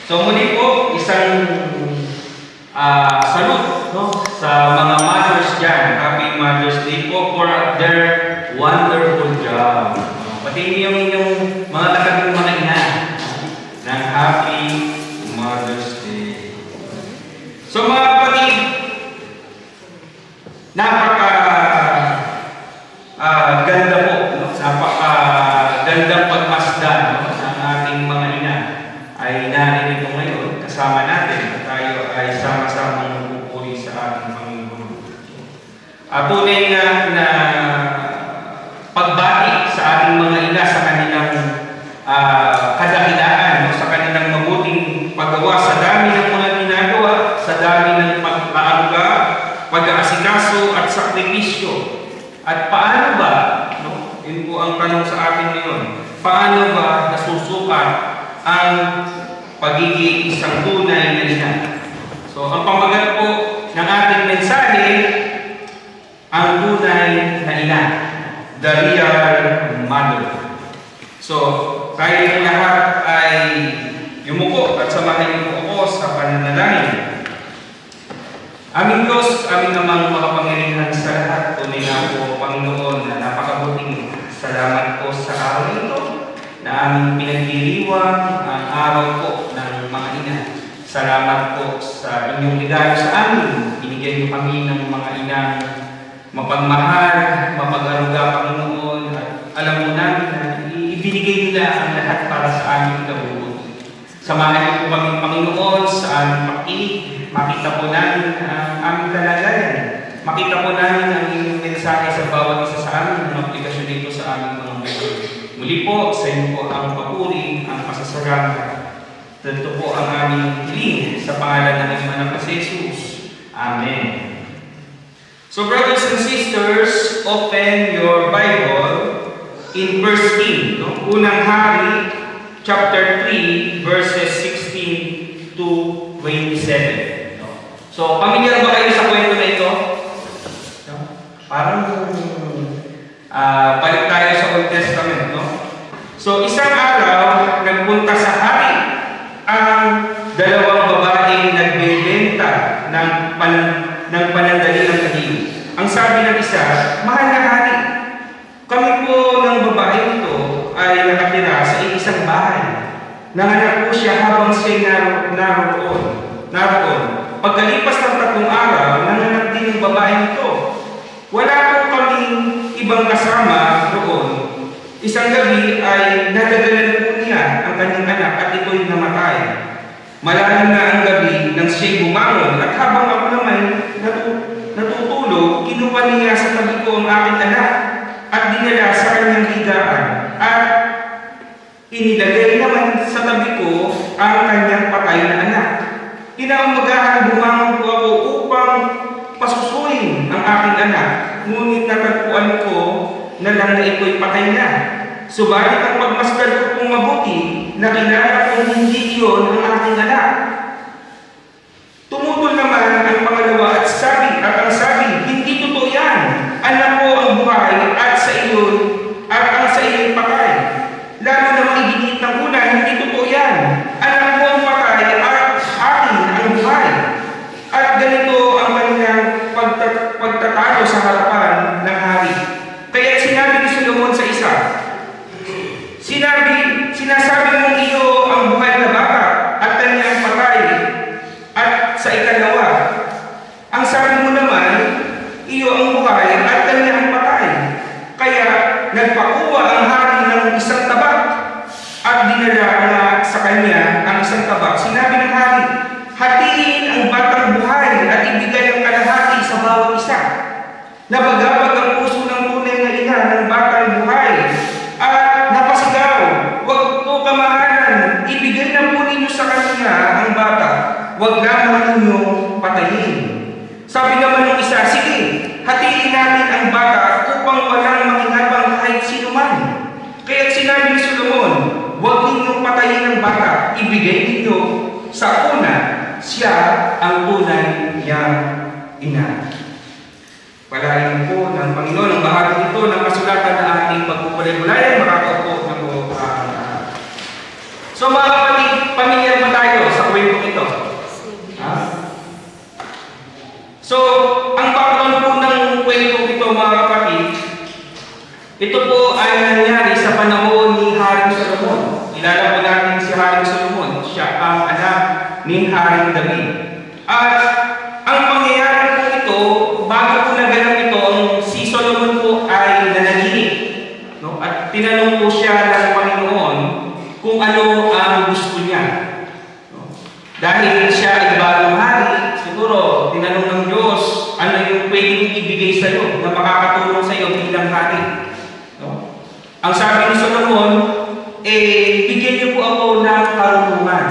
So muli po, isang salute sa mga mothers dyan. Happy Mother's Day po for their wonderful job. Pati yung inyong mga tagatong mga ina ng Happy Mother's Day. So mga kapatid, ganda po, gandang pagmasdan ng ating mga ina ay narinig ko ngayon kasama natin at tayo ay sama-samang pupuri sa ating Panginoon. Tunay na pagbati sa ating mga ina sa kanilang kadakilaan, sa kanilang mabuting paggawa, sa dami ng mga ginagawa, sa dami ng pag-aaruga, pag-aasikaso at sakripisyo. At paano ba, yun po ang tanong sa atin ngayon, paano ba nasusukat ang pagiging isang tunay na ina? So, ang pamagat po ng ating mensahe, ang tunay na ina, the real mother. So, tayo lahat ay yumuko at samahan niyo po ako sa pananalangin. Aming Diyos, aming namang makapangyarihan sa lahat, tunay na po, Panginoon, na napakabuting salamat po sa araw ito na aming pinagdiriwang ang araw po ng mga ina. Salamat po sa inyong regalo sa amin. Binigyan niyo kami ng mga inang mapagmahal, mapag-aruga, Panginoon, at alam mo namin na ibinigay nila ang lahat para sa aming kabubuti. Samahan niyo po kami, Panginoon, sa aming pakinig. Makita po namin ang aming kalagayan. Makita po namin ang inyong mensahe sa bawat isa sa amin, ang aplikasyon dito sa aming mga buhay. Muli po, sa inyo po ang papuri, ang pasasalamat. Ito po ang aming hiling sa pangalan ng aming anak na si Jesus. Amen. So brothers and sisters, open your Bible in 1 Kings, Unang Hari, chapter 3, verses 16 to 27. So, pamilyar ba kayo sa kwento na ito? Parang balik tayo sa Old Testament, So, isang araw, nagpunta sa hari ang dalawang babaeng nagbebenta ng panandali ng kahiyo. Ang sabi ng isa, mahal na hari, kami po ng babae ito ay nakatira sa isang bahay. Nanganak po siya habang siya naroon. Pagkalipas ng 3 araw, nanganak din ang babae ito. Wala po kaming ibang kasama roon. Isang gabi ay nadagalan po niya ang kanyang anak at ito'y namatay. Malalim na ang gabi nang siya'y bumangon at habang ako naman natutulog, kinuha niya sa tabi ko ang aking anak at dinala sa kanyang higaan at inilagay naman sa tabi ko ang kanyang patay na anak. Kinaumagahan bumangon po ako upang pasusuin ang aking anak, ngunit natagpuan ko na lang na ito'y patay na. Subalit ang pagmasdan ko kung mabuti, nakilala kong hindi iyon ang aking anak. Tumutol naman ang pangalawa at ang sabi, hindi totoo yan. Anak ko ang buhay at ang sa iyo'y patay. Lalo namang iginiit ng una, hindi totoo yan. Anak ko ang patay at akin ang buhay. At ganito ang kanilang pagtatalo sa harapan ng hari. Kaya sinabi ni Solomon sa isa, sinasabi mong iyo ang buhay na bata at kanya ang patay. At sa ikalawa, ang sabi mo naman, iyo ang buhay at kanya ang patay. Kaya nagpakuha ang hari ng isang tabak at dinala na sa kanya ang isang tabak. Sinabi ng hari, hatiin ang batang buhay at ibigay ang kalahati sa bawat isa. Nabagabag ang puso ng tunay na ina ng batang buhay at napasigaw, huwag po kamahalan, ibigay na po ninyo sa kanya ang bata, huwag lamang ninyo patayin. Sabi naman ng isa, sige, hatiin natin ang bata upang walang makinabang kahit sino man. Kaya sinabi ni Solomon, huwag ninyong patayin ang bata, ibigay ninyo sa una, siya ang tunay niyang ina. Palain po ng Panginoon ang bahagi ito ng kasulatan na ating pagpupulay-bulayan, makakaupo na po. So mga kapatid, pamilyar ba tayo sa siya ang anak ni Haring David. At ang pangyayari po ito, bago po naganap ito, si Solomon po ay nanaginip. No? At tinanong po siya ng Panginoon kung ano ang gusto niya. No? Dahil siya ay bagong hari, siguro tinanong ng Diyos, ano yung pwedeng ibigay sa iyo na makakatulong sa iyo bilang hari. No? Ang sabi ni Solomon, bigyan niyo po ako ng karunungan.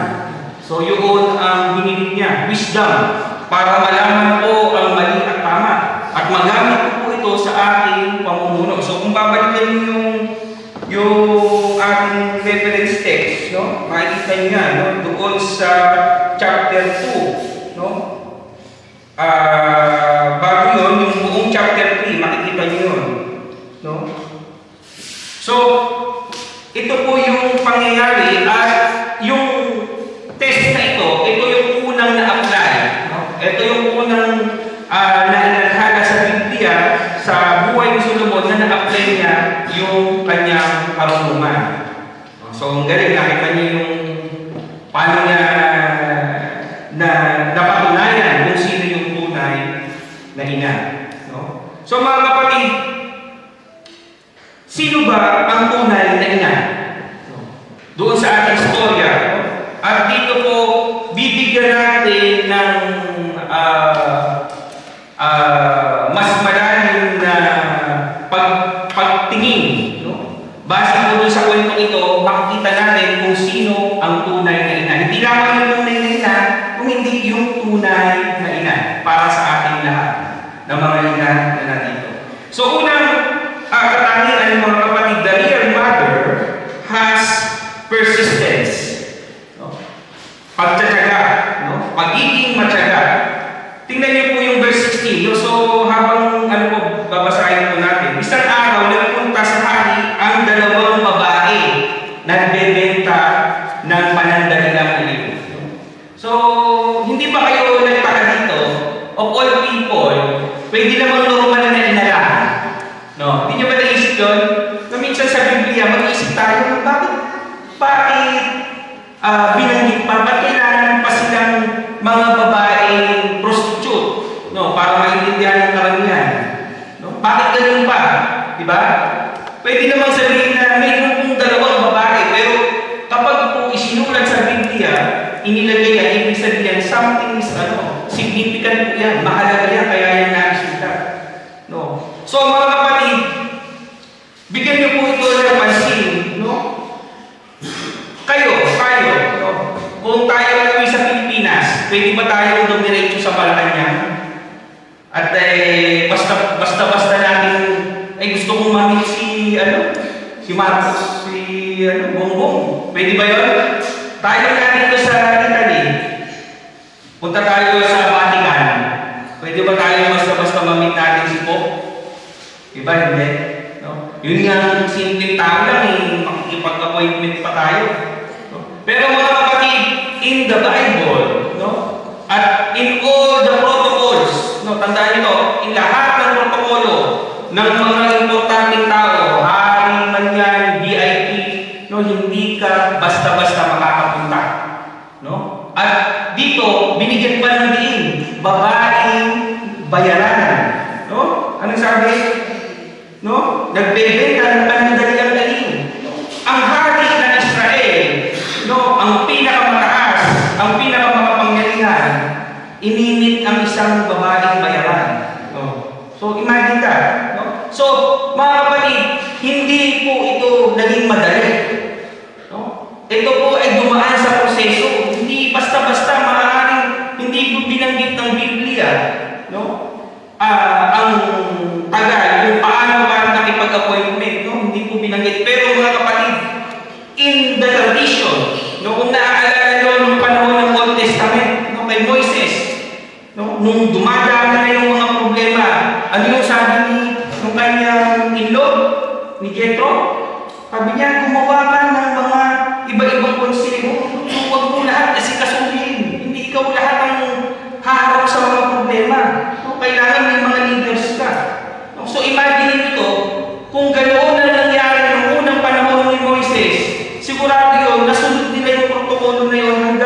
So yun ang hiniling niya, wisdom, para malaman ko ang mali at tama. At magamit ko po ito sa aking pamumuno. So kung babalikan niyo yung ating reference text, no? Makikita niya, no? Doon sa chapter 2, no? Bago yun, yung buong chapter 3, makikita niyo yun, no? So, ito po yung pangyayari at yung test na ito yung unang na-apply. No? Ito yung unang na-inalhala sa Biblia sa buhay ni Solomon na na-apply niya yung kanyang karunungan. So, ang galing, nakita niyo yung paano niya na napatunayan kung sino yung tunay na ina. No? So, mga kapatid, sino ba ang tunay na ina? Doon sa ating istorya. At dito po, bibigyan natin ng mas malalim na pagtingin. No? Base po doon sa kwentong ito, makikita natin kung sino ang tunay na ina. Hindi lamang yung tunay na ina, kung hindi yung tunay na ina para sa ating lahat ng mga ina na nandito. So, unang katangian ng mga kapatid, the real mother has persistence. No? Pagtsatsaga, no? Pagiging matyaga. Tingnan niyo po yung verse 16. No? So, habang babasahin po natin, isang araw, nagpunta sa hari ang dalawang babae nagbebenta ng panandalilang aliw. So, hindi ba kayo nagtaka dito? Of all people, pwede namang normal na inalahan. No, hindi nyo ba naisip yun? No, minsan sa Biblia, mag-iisip tayo, bakit binanggit pa? Ba't kailangan pa silang mga babaeng prostitute? No, para maintindihan ng karamihan. No? Bakit ganun pa? Diba? Pwede namang sabihin na mayroon pong dalawang babae, pero kapag po isinulat sa Biblia, inilagay yan, ibig sabihin, something is significant po yan, mahalaga yan, kaya yan naisulat. No? So mga kapatid, bigyan niyo po ito ng pansin, no? Kayo, no? Kung tayo uwi sa Pilipinas, pwede ba tayong dumiretso sa Malacanang? At basta natin, gusto kong mamit si Marcos, si Bongbong. Pwede ba yun? Tayo na dito sa Italy. Punta tayo sa Vatican. Pwede ba tayo basta mamit natin si Pope? Iba, hindi. No? Yun nga, simpleng tao lang, makikipag-appointment pa tayo. No? Pero mga kapatid, in the Bible, no? At in all the protocols, no? Tandaan nyo, in lahat ng protokolo ng mga importanteng tao, hari man yan, VIP, no? Hindi ka basta-basta makakapunta. No? At dito, binigyan pa ng diin, babaeng bayaran. No? Anong sabi? No? Nagbebenta ng panandaliang aliw. Ang hari ng Israel, no, ang pinakamataas, ang pinakamakapangyarihan, ininit ang isang babaeng bayaran. No? So, imagine ka. No? So, mga kapatid, hindi po ito naging madali. No? Ito po ay dumaan sa proseso. Hindi basta-basta maaaring hindi po binanggit ng Biblia. No? Ang tagal, kung paano ba nakipag-appointment, no? Hindi po binanggit. Pero mga kapatid, in the tradition, no? Kung naaalala nyo nung panahon ng Old Testament, no? Kay Moises, no? Nung dumadami na yung mga problema, ano yung sabi ng kanyang in-law, ni Jethro? Sabi niya, gumawa ka ng mga iba-ibang konsehero. Huwag mo lahat kasi kasuhin. Hindi ikaw lahat ang haharap sa mga problema. No? Kailangan may mga leaders ka. No? So imagine ito, kung ganoon na nangyari ng unang panahon ni Moises, sigurado yun, nasunod nila yung protokolo na yun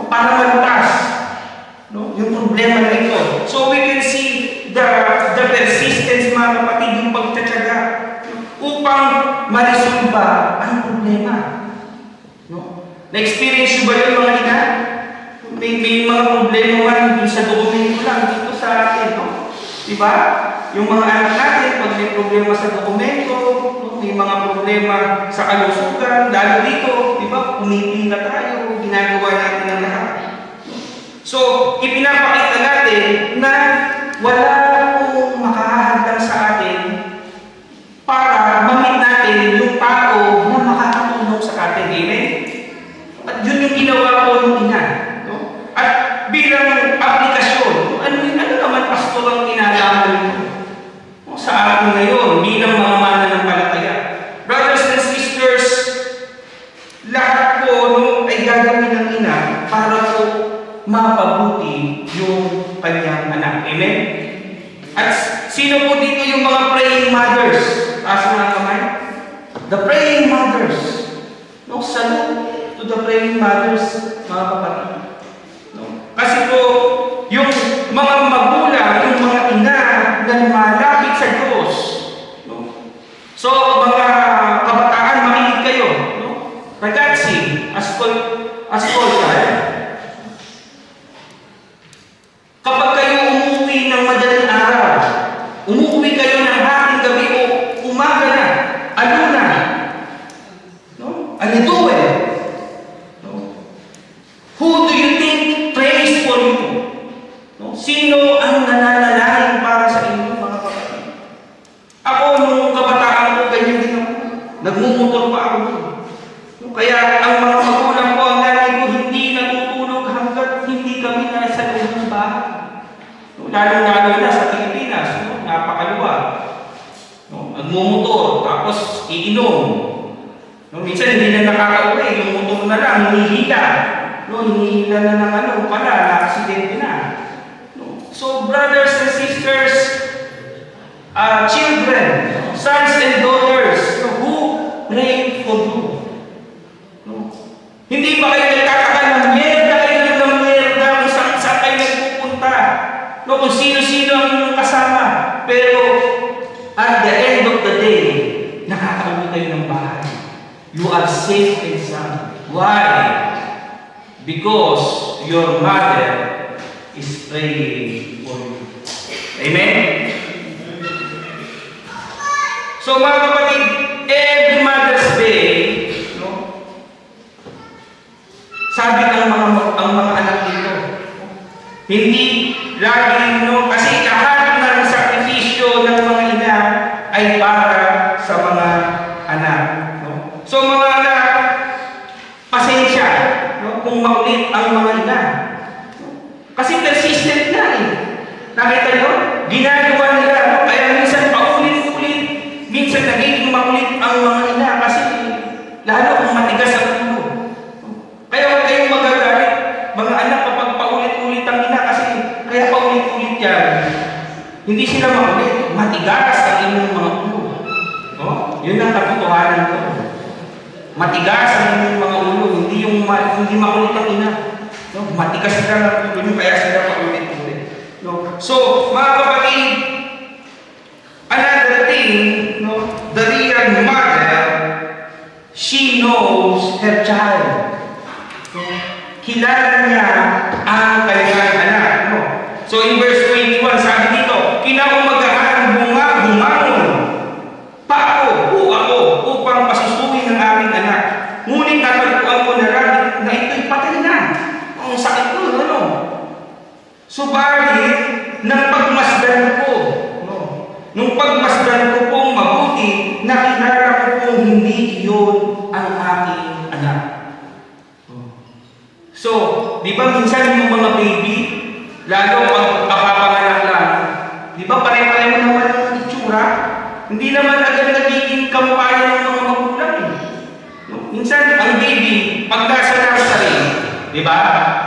para malutas, no? Yung problema na ito. So we can see the persistence, mga kapatid, yung pagtatyaga upang ma-resolve ang problema. No? Na-experience nyo ba yun, mga ina? May mga problema man sa dokumento lang dito sa atin, no? Diba? Yung mga anak natin, pag may problema sa dokumento, no? May mga problema sa kalusugan, lalo dito, diba? Pumipila tayo, ginagawa natin ang lahat. So, ipinapakita natin na wala pong makahahadlang sa atin para mamit natin yung tao na makakatulong sa atin. Amen? At yun yung ginawa ko nung ina. No? At bilang aplikasyon, ano naman pastor ang kinalaman nito? No? Sa atin ngayon, bilang mga mananampalataya. Brothers and sisters, lahat po ay gagawin ng ina para po mapabuti yung kanyang anak. Amen? At sino po dito yung mga praying mothers? Taas mo ng kamay. The praying mothers. No, salute to the praying mothers, mga kapatid. No? Kasi po, yung mga magulang, yung mga ina na lumalapit sa Diyos. No? So, mga kabataan, makinig kayo. No? Ragazzi, ascolta. Kapag kayo umuwi ng madaling araw, umuwi kayo ng hating gabi o umaga na, ano na? No? Alituwe. No? Who do you think prays for you? No? Sino ang nananalangin para sa inyo, mga kapatid? Ako, nung kabataan ko, ganyan din ako. Nagmumotor pa ako. No? Kaya ang mga magulang ko, ang nanay ko, hindi natutulog hanggat hindi kami nasa loob ng bahay. Lalo na sa Pilipinas, no? Napakaluwag. No? Nagmumotor, tapos iinom. No? Minsan hindi na nakakauwi, yung motor na lang, hinihila. No? Hinihila na ng na-aksidente na. No? So, brothers and sisters, children, sons and daughters, no? Who pray for you? No? Hindi ba kayo nagtataka ng merda kung saan kayo nagpupunta? No, kung sino-sino ang inyong kasama. Pero, at the end of the day, nakakauwi kayo ng bahay. You are safe and sound. Why? Because your mother is praying for you. Amen? So, mga kapatid, every Mother's Day, no, sabi ng mga anak dito, hindi lagi, no, kasi lahat ng sakripisyo ng mga ina ay para sa mga anak. No? So mga anak, pasensya, no, kung makulit ang mga ina. No? Kasi persistent na eh. Nakita nyo? Ginagawa nila. No? Kaya minsan paulit-ulit, minsan nagiging makulit ang mga ina kasi lalo kung matigas ang ulo. No? Kaya huwag kayong magagalit, mga anak, kapag paulit-ulit ang ina kasi kaya paulit-ulit yan, hindi sila makulit. Matigas ang inyong mga ulo. No? Yun ang katotohanan ko. Matigas ang inyong mga ulo, hindi makulit ang ina. No? Matigas sila ang ulo, kaya sila paulit-ulit. No? So, mga kapatid, another thing, no? The real mother, she knows her child. No? Kilala niya ang kanyang anak. No? So in verse 21, sabi dito, kinaumagahan bumangon pa ako upang pasusuhin ng aming anak. Ngunit natagpuan ko na lang na ito'y patay na. Ang sakit ko, ano? Subalit, nang pagmasdan ko, no? Nung pagmasdan ko pong mabuti, nakilala ko pong hindi iyon ang aking anak. So, di ba minsan yung mga baby, lalo pag kapapanganak lang, di ba pare-pareho naman ang itsura? Hindi naman agad nagiging kampanya ng mga magulang eh. No? Minsan, ang baby, pag nasa nursery, di ba?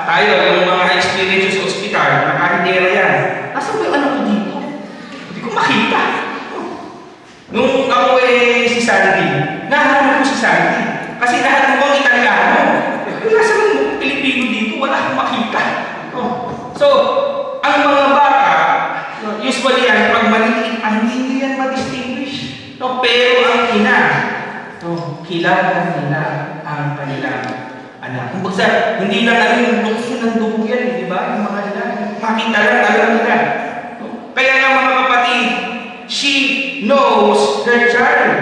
Tayo, yung mga experiences sa ospital, nakahindera yan. Nasaan ba yung anak ko dito? Hindi ko makita. Nung ako si Sandy, nahanap ko si Sandy. Kasi lahat ng mga Italiano, nasa mga Pilipino dito, wala akong So, ang mga bata, no, usually yan, pag maliliit, hindi yan ma-distinguish. No, pero ang ina, no, kilala nila ang kanilang anak. Kung bagsa, hindi lang ano yung lukso ng dugo yan, di ba? Yung mga ina, makita lang, alam nila. No? Kaya nga mga kapatid, she knows her child.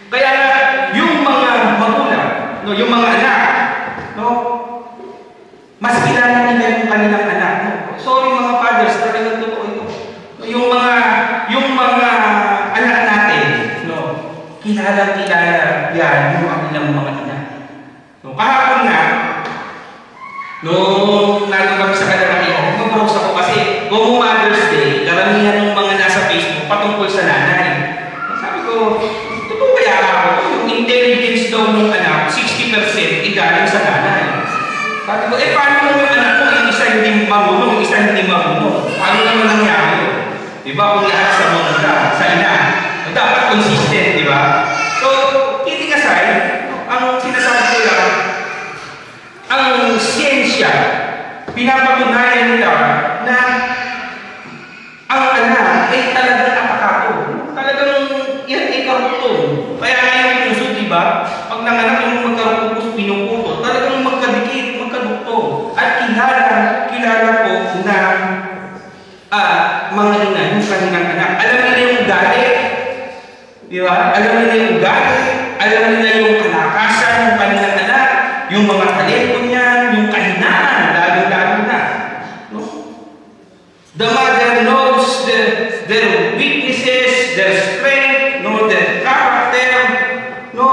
Kaya nga, yung mga magulang, no, yung mga anak, no, mas kilala nila yung kanilang anak. No? Sorry mga fathers, talagang totoo ito. No, yung mga anak natin, no, kilala yan yung kanilang mga ina. No, kahapon nga, nung nandun kami sa kalalakihan, mag-browse ako kasi kung Mother's Day, karamihan ng mga nasa Facebook patungkol sa nanay. Sabi ko, totoo kaya ako, yung intelligence daw ng anak, 60% igaling sa nanay. Sabi ko, paano mo yung anak mo, yung isa hindi marunong, yung isa hindi marunong? Paano naman nangyari yun? Diba, kung lahat sa mga sa ina, dapat consistent, diba? So, kidding aside, ang sinasabi ko lang, ang siyensya, pinapatunayan nila na ang anak ay talagang atakato. Talagang yan ay karutong. Kaya ngayon yung puso, diba? Pag nanganak yung magkarutong puso, pinuputo, talagang magkadikit, magkadukto. At kilala po na mga ina, yung kanilang anak. Alam nila yung ugali. Diba? Alam nila yung ugali. Alam nila yung kalakasan ng kanilang anak. Yung mga talento niyan, yung kahinaan, lalo-lalo na. No? The mother knows their weaknesses, their strength, no, their character. No?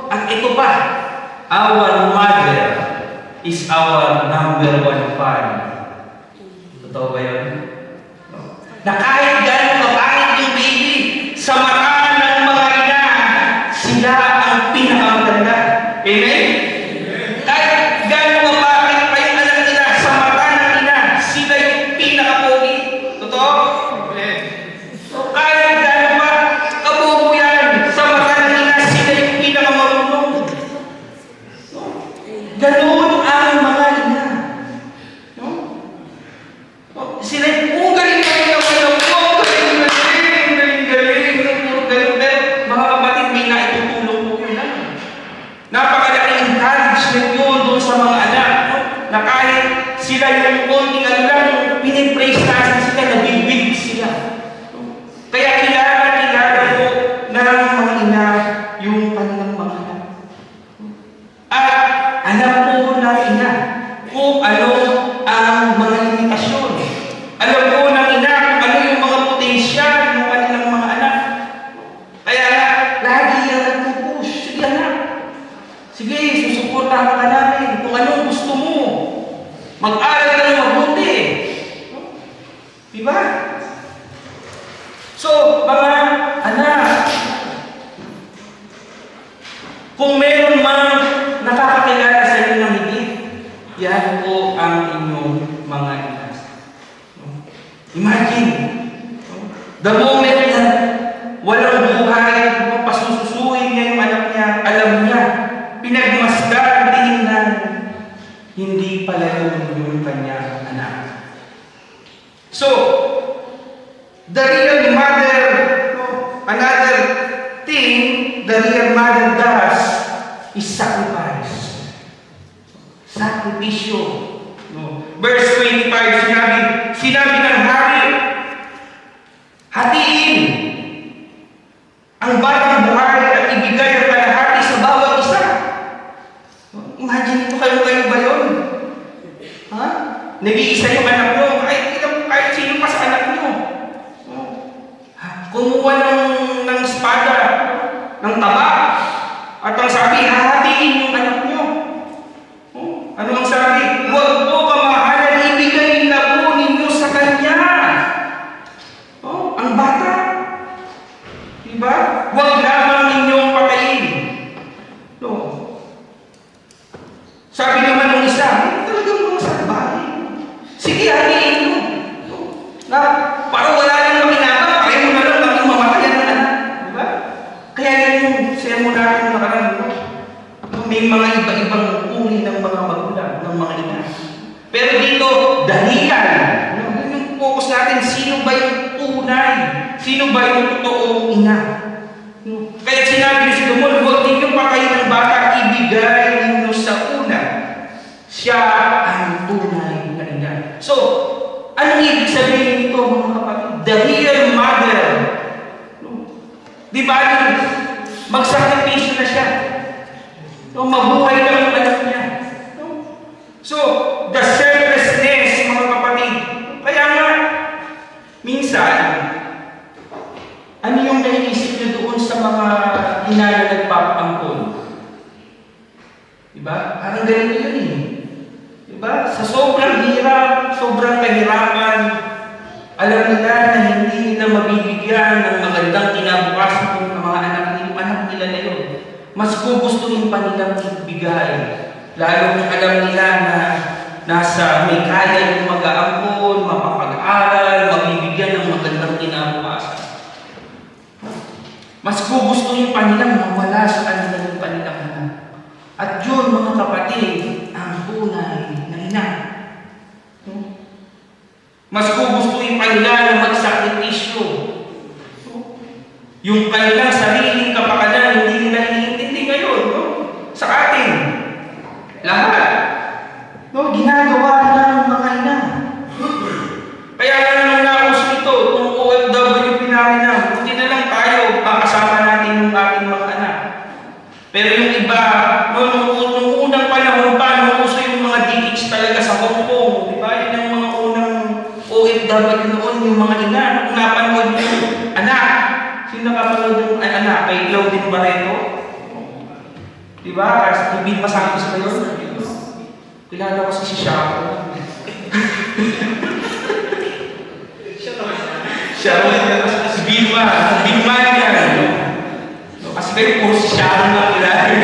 At ito pa, our mother is our number 1 fan. Totoo ba yun? No? Na kahit gano'ng kapangit yung baby, sa mata ng mga ina, sila ang pinakamaganda. Amen? Kahit gano'ng kapangit pa yung anak nila, sa mata ng ina, sila yung pinakapogi. Totoo? Amen. So, kahit gano'ng pa kabubo yan, sa mata ng ina, sila yung pinakamarunong. So, ganoon ang mga ina. No? Sila yung galing pa rin ako ng galing. Pero mga kapatid, may naitutulong po yun lang. Napakalaking encouragement yun doon sa mga anak. No? Na kahit sila yung konting ano lang, pinipraise natin sila, nabibig sila. No? Kaya kilala po ng mga ina yung kanilang mga anak. At alam po ng ina kung ano ang mga limitasyon. Alam po ng ina kung ano yung mga potensyal ng kanilang mga anak. Kaya lagi yan nagpupush. Sige anak. Sige, susuportahan ka namin kung anong gusto mo. Mag-aral ka ng mabuti. Diba? So, mga anak, kung meron mang nakakakilala sa inyo ng higit, yan po ang inyong mga ina. Imagine, the moment na walang buhay, pasususuin niya yung anak niya, alam niya, pinagmasdan din na hindi pala yung kanyang anak. So, the real mother, another thing the real mother does is sacrifice. Sakripisyo. No. Verse 25, sinabi ng hari, hatiin ang batang buhay at ibigay ang kalahati sa bawat isa. Imagine ito, kayo ba yun? Ha? Nag-iisa yung anak mo, kahit sino pa sa anak mo. Kumuha ng espada, ng taba, at ang sabi, hahatiin yung anak nyo. Ano ang sabi? Huwag po kamahalan, ibigay na po ninyo sa kanya. Ang bata. Diba? Huwag lamang ninyong patayin. No. Sabi naman ng isa, talagang mga salbahe. Sige, hatiin mo. Na, parang wala nang makinabang, pareho mo na lang maging mamatayan ng anak. Diba? Kaya yung sermon natin nakaraan, may mga iba-ibang uri ng mga magulang, ng mga ina. Pero dito, dahilan. Yun yung focus natin, sino ba yung tunay? Sino ba yung totoong ina? Kaya sinabi ni Solomon, huwag ninyong pakain ng bata, ibigay ninyo sa una. Siya ang tunay na ina. So, anong ibig sabihin nito mga kapatid? The real mother. Di ba magsakripisyo na siya? Mabuhay lang yung anak niya. So, the selflessness mga kapatid. Kaya nga, minsan, ano yung naiisip niyo doon sa mga ina na nagpapangkol? Diba? Parang ganito yun eh. Diba? Sa sobrang hirap, sobrang kahirapan, alam nila na hindi nila mabibigyan ng magandang kinabukasan ng mga anak nila na yun. Mas gugustuhin pa nilang ibigay. Lalo kung alam nila na nasa may kaya yung mag-aampon, mapapag-aral, mabibigyan ng magandang kinabukasan. Mas gugustuhin pa nilang mawala sa kanila ng kanilang anak. At yun, mga kapatid, ang tunay na ina. Mas gugustuhin pa nila na magsakripisyo. Yung kanilang sariling kapakanan, hindi nila iniintindi ngayon. Sa atin, lahat. Ginagawa ng mga ina. Kaya nga naman nauso ito, itong OFW pinamina, buti na lang tayo, pakasama natin yung ating mga anak. Pero yung iba, nung unang panahon pa, nung uso yung mga DH talaga sa Hong Kong, di ba? Yun yung mga unang OFW noon, yung mga ina, kung napanood yung anak. Sino nakapanood yung anak? Kay Claudine Barreto? Di ba? Kasi hindi masabi sa kayo. Kilala ko si Sharon. Sharon, si Vilma. Vilma yan. Kasi kayo puro si Sharon na kilala.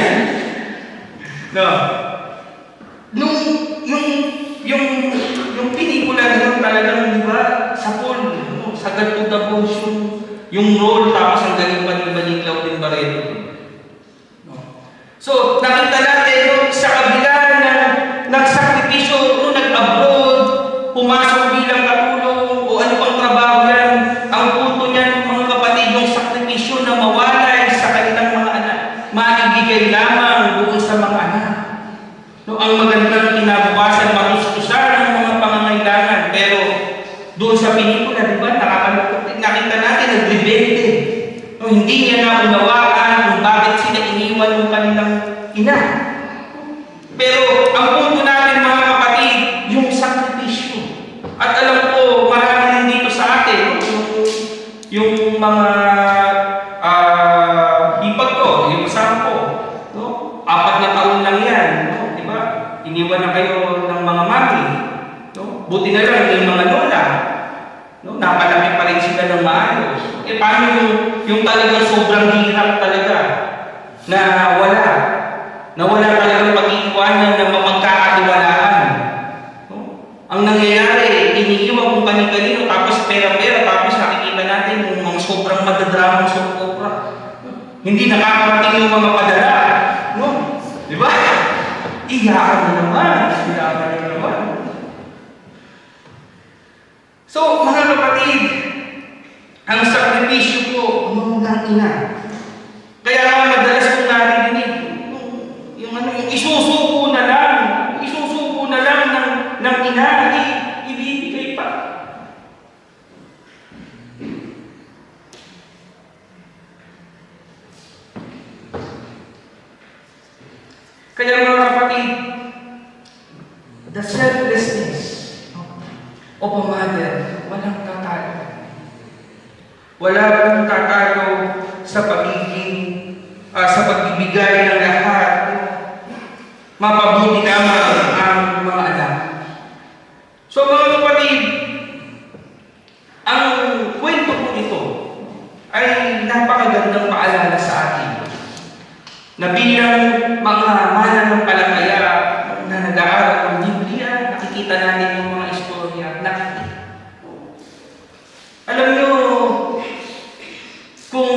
Yung pelikula nila talagang, di ba, sa Paul, sagad to devotion, yung role, tapos ang galing pa ni Claudine Barreto. So, nakita natin, sa kabila na nagsakripisyo, nag-abroad, pumasok bilang katulong, o ano pang trabaho yan, ang punto niyan, mga kapatid, yung sakripisyo na mawalay sa kanilang mga anak, maibigay lamang doon sa mga anak. Ang magandang kinabukasan, matustusan ng mga pangangailangan, pero doon sa pelikula, di ba, nakita natin, nagrebelde. Hindi niya naunawaan kung bakit sila iniwan ng kanilang ina. Pero ang punto natin mga kapatid, yung sakripisyo. At alam ko, marami rin dito sa atin, yung mga hipag ko, yung kasama ko, 4 na taon lang yan, di ba? Iniwan na kayo ng mga mami. Buti na lang yung mga lola. Napalaki pa rin sila ng maayos. Paano yung talagang sobrang hirap talaga na wala talagang pag-iiwanan na mapagkakatiwalaan. Ang nangyayari, iniiwan kung kani-kanino, tapos pera-pera, tapos nakikita natin yung mga sobrang madadramang soap opera. Hindi nakakarating yung mga padala. Di ba? Iyakan na naman. So, mga kapatid, ang sakripisyo po ng ina. Kaya nga madalas kong narinig, yung isusuko na lang ng ina, ibibigay pa. Kaya mga kapatid, the selflessness of a mother, walang tatalo. Wala pong tatalo sa pagbibigay ng lahat. Mapabuti naman ang mga anak. So mga kapatid, ang kwento po ito ay napakagandang paalala sa atin na bilang mga mananampalataya na nag-aaral ng Biblia, nakikita natin yung mga istorya. Alam nyo, kung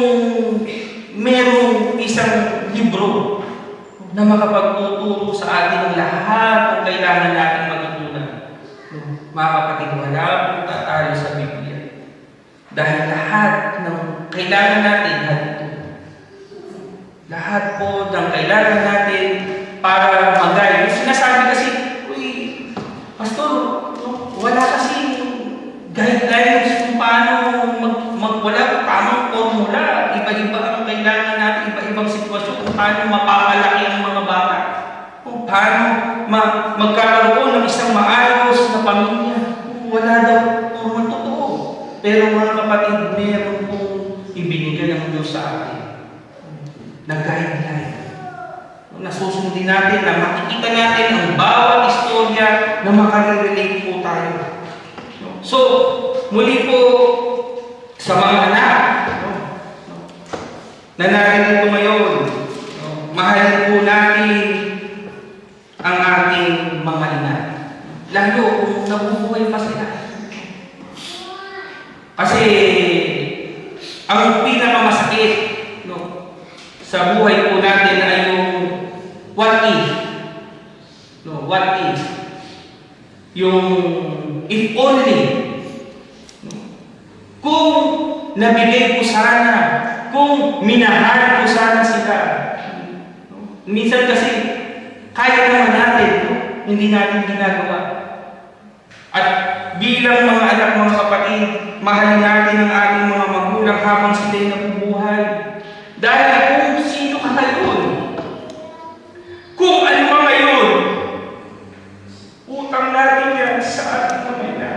merong isang libro na makapagtuturo sa atin ng lahat ng kailangan natin matutunan, mga kapatid, wala pong tatalo sa Biblia. Dahil lahat ng kailangan natin, lahat po ng kailangan natin para magay. Sinasabi kasi, uy, Pastor, wala kasi guidelines kung paano wala tamang formula. Iba-iba ang kailangan natin, iba-ibang sitwasyon kung paano mapapalaki ang mga bata. Kung paano magkakaroon ng isang maayos na pamilya. Wala daw puro totoo. Pero mga kapatid, meron pong ibinigay ng Diyos sa atin na guideline. Nasusundin natin na makikita natin ang bawat istorya na makarelate po tayo. So, muli po sa mga anak na narito ngayon, mahalin po natin ang ating mga ina. Lalo kung nabubuhay pa sila. Kasi ang pinakamasakit sa buhay po natin ay yung what if. What if? Yung if only. Kung nabigay ko sana, kung minahal ko sana sila. Minsan kasi, kaya naman natin, hindi natin ginagawa. At bilang mga anak, mga kapatid, mahalin natin ang ating mga magulang habang sila'y nabubuhay. Dahil kung sino ka ngayon, kung ano ka ngayon, utang natin yan sa ating mga ina.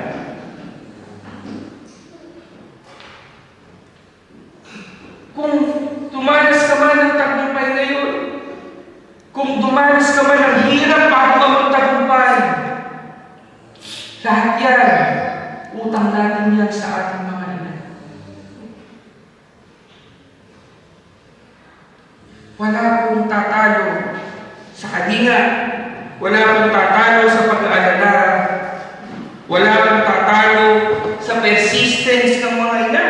Kung tumanas ka man ng tagumpay ngayon, kung dumanas ka man ng hirap bago ka magtagumpay, lahat yan, utang natin yan sa ating mga ina. Wala pong tatalo sa kalinga, wala pong tatalo sa pag-aalala, wala pong tatalo sa persistence ng mga ina.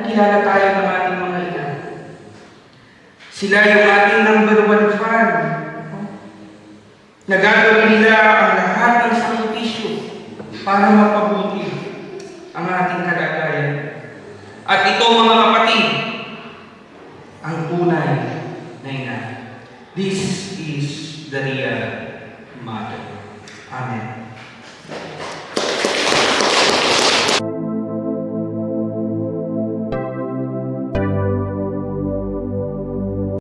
Kilala tayo ng ating mga ina. Sila yung ating number 1 fan. Nagagawin nila ang lahat ng sakripisyo para mapabuti ang ating kalagayan. At ito mga kapatid, ang tunay na ina. This is the real mother. Amen.